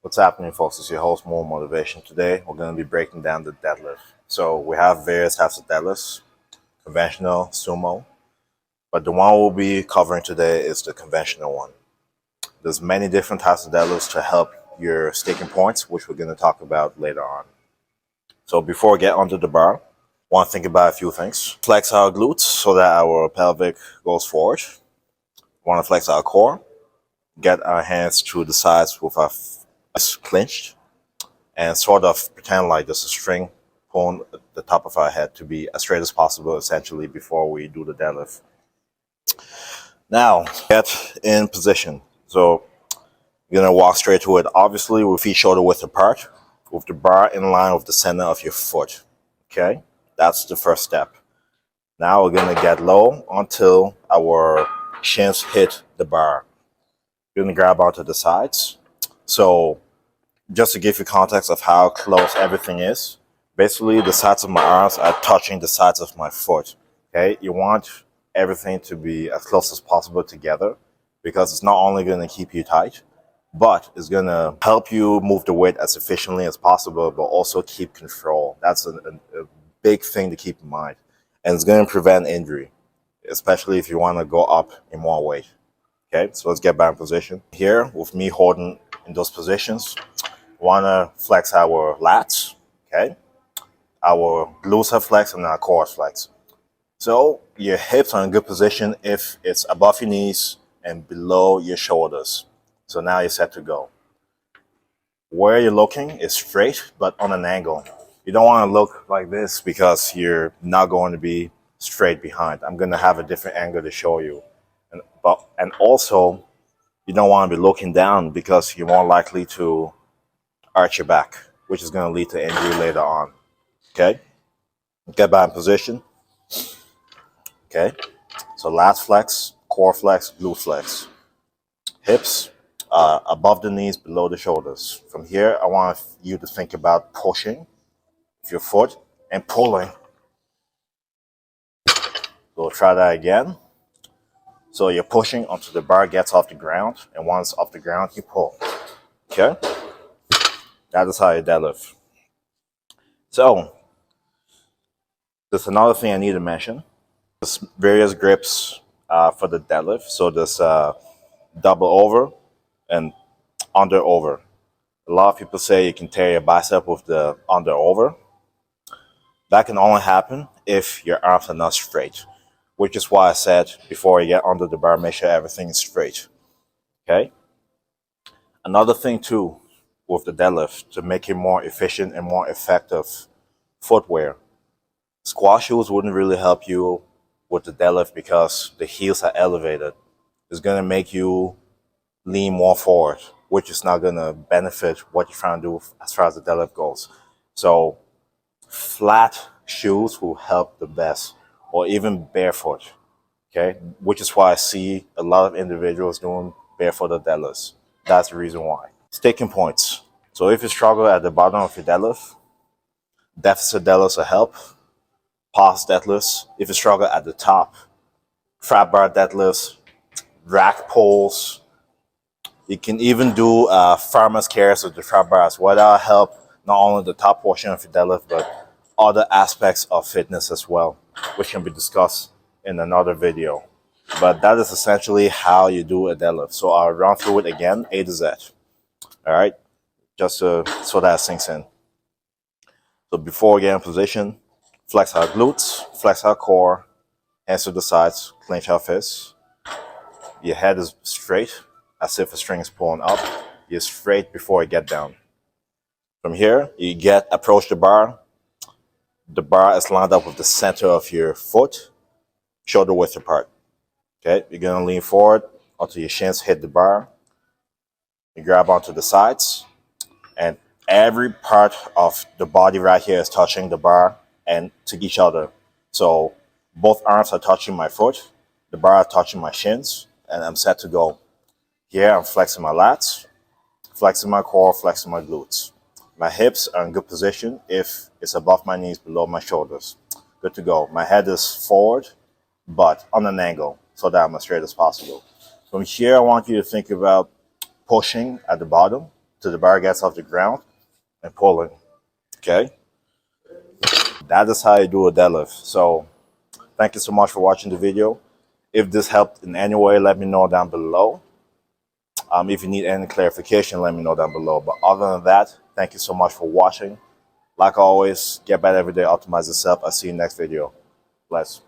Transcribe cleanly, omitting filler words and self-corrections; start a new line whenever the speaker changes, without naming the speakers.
What's happening, folks? It's your host, More Motivation. Today, we're going to be breaking down the deadlift. So we have various types of deadlifts, conventional, sumo, but the one we'll be covering today is the conventional one. There's many different types of deadlifts to help your sticking points, which we're going to talk about later on. So before we get onto the bar, want to think about a few things. Flex our glutes so that our pelvic goes forward. Want to flex our core. Get our hands to the sides with our clinched, and sort of pretend like there's a string pulling the top of our head to be as straight as possible, essentially, before we do the deadlift. Now, get in position. So you're gonna walk straight to it, obviously with feet shoulder width apart, with the bar in line with the center of your foot. Okay, that's the first step. Now we're gonna get low until our shins hit the bar. You're gonna grab onto the sides. So just to give you context of how close everything is, basically the sides of my arms are touching the sides of my foot. Okay, you want everything to be as close as possible together because it's not only going to keep you tight, but it's going to help you move the weight as efficiently as possible, but also keep control. That's a big thing to keep in mind. And it's going to prevent injury, especially if you want to go up in more weight. Okay, so let's get back in position. Here, with me holding in those positions, want to flex our lats, okay? Our glutes are flexed and our core is flexed. So your hips are in good position if it's above your knees and below your shoulders. So now you're set to go. Where you're looking is straight, but on an angle. You don't want to look like this because you're not going to be straight behind. I'm going to have a different angle to show you. And also, you don't want to be looking down because you're more likely to arch your back, which is going to lead to injury later on. Okay, get back in position. Okay, so lats flex, core flex, glute flex. Hips above the knees, below the shoulders. From here, I want you to think about pushing with your foot and pulling. So try that again. So you're pushing until the bar gets off the ground, and once off the ground, you pull. Okay, that is how you deadlift. So there's another thing I need to mention. There's various grips for the deadlift. So there's double over and under over. A lot of people say you can tear your bicep with the under over. That can only happen if your arms are not straight, which is why I said before you get under the bar, make sure everything is straight. Okay? Another thing too with the deadlift to make it more efficient and more effective, footwear. Squat shoes wouldn't really help you with the deadlift because the heels are elevated. It's going to make you lean more forward, which is not going to benefit what you're trying to do as far as the deadlift goes. So flat shoes will help the best, or even barefoot, okay? Which is why I see a lot of individuals doing barefooted deadlifts. That's the reason why. Sticking points. So if you struggle at the bottom of your deadlift, deficit deadlifts will help. Pause deadlifts. If you struggle at the top, trap bar deadlifts, rack pulls. You can even do farmer's carries with the trap bar as well. That'll help not only the top portion of your deadlift, but other aspects of fitness as well, which can be discussed in another video. But that is essentially how you do a deadlift. So I'll run through it again, A to Z. All right, just so that sinks in. So before we get in position, flex our glutes, flex our core, hands to the sides, clench our fists. Your head is straight, as if a string is pulling up. You're straight before you get down. From here, you approach the bar. The bar is lined up with the center of your foot, shoulder width apart. Okay, you're gonna lean forward until your shins hit the bar. You grab onto the sides, and every part of the body right here is touching the bar and to each other. So both arms are touching my foot, the bar is touching my shins, and I'm set to go. Here I'm flexing my lats, flexing my core, flexing my glutes. My hips are in good position if it's above my knees, below my shoulders. Good to go. My head is forward, but on an angle, so that I'm as straight as possible. From here, I want you to think about pushing at the bottom till the bar gets off the ground and pulling. Okay, that is how you do a deadlift. So thank you so much for watching the video. If this helped in any way, let me know down below. If you need any clarification, let me know down below. But other than that, thank you so much for watching. Like always, get better every day, optimize yourself. I'll see you next video. Bless.